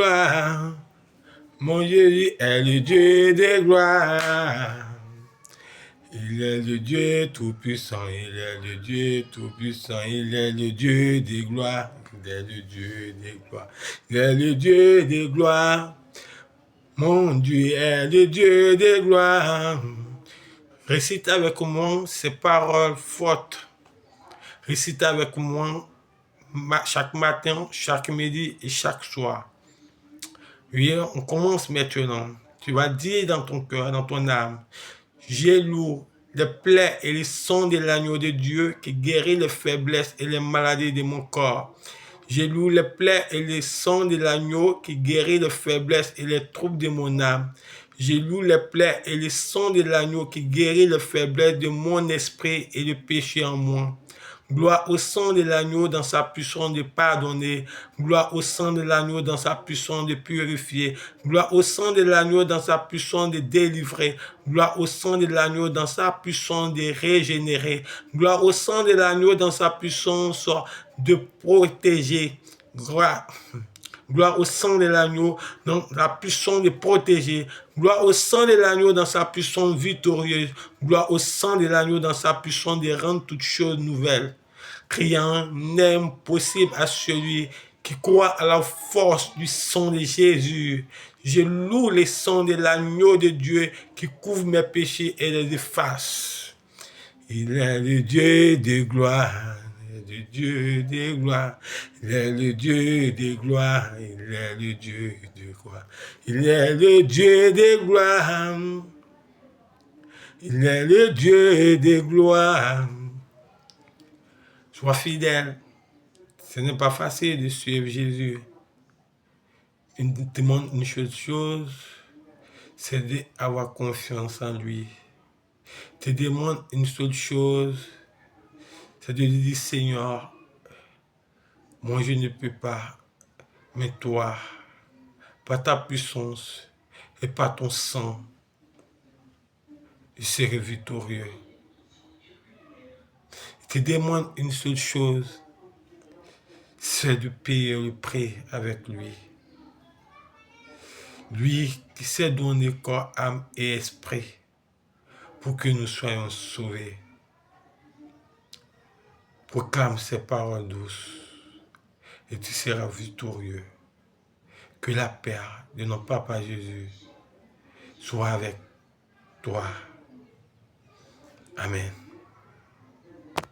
gloire. Mon Jésus est le Dieu de gloire. Il est le Dieu tout-puissant, il est le Dieu tout-puissant, il est le Dieu des gloires, il est le Dieu des gloires, il est le Dieu des gloires. Mon Dieu est le Dieu des gloires. Récite avec moi ces paroles fortes. Récite avec moi chaque matin, chaque midi et chaque soir. Oui, on commence maintenant. Tu vas dire dans ton cœur, dans ton âme, j'ai lourd les plaies et les sons de l'agneau de Dieu qui guérit les faiblesses et les maladies de mon corps. J'ai lourd les plaies et les sons de l'agneau qui guérit les faiblesses et les troubles de mon âme. J'ai lourd les plaies et les sons de l'agneau qui guérit les faiblesses de mon esprit et le péché en moi. Gloire au sang de l'agneau dans sa puissance de pardonner. Gloire au sang de l'agneau dans sa puissance de purifier. Gloire au sang de l'agneau dans sa puissance de délivrer. Gloire au sang de l'agneau dans sa puissance de régénérer. Gloire au sang de l'agneau dans sa puissance de protéger. Gloire au sang de l'agneau dans la puissance de protéger. Gloire au sang de l'agneau dans sa puissance victorieuse. Gloire au sang de l'agneau dans sa puissance de rendre toutes choses nouvelles. Criant, n'est possible à celui qui croit à la force du sang de Jésus. Je loue le sang de l'agneau de Dieu qui couvre mes péchés et les efface. Il est le Dieu de gloire. Le Dieu de gloire, il est le Dieu de gloire, il est le Dieu de gloire, il est le Dieu de gloire, il est le Dieu de gloire. Sois fidèle, ce n'est pas facile de suivre Jésus. Il demande une seule chose, c'est d'avoir confiance en lui. Il te demande une seule chose, c'est de lui dire, Seigneur, moi je ne peux pas, mais toi, par ta puissance et par ton sang, je serai victorieux. Il te demande une seule chose, c'est de payer le prix avec lui. Lui qui s'est donné corps, âme et esprit pour que nous soyons sauvés. Proclame ces paroles douces et tu seras victorieux. Que la paix de notre Papa Jésus soit avec toi. Amen.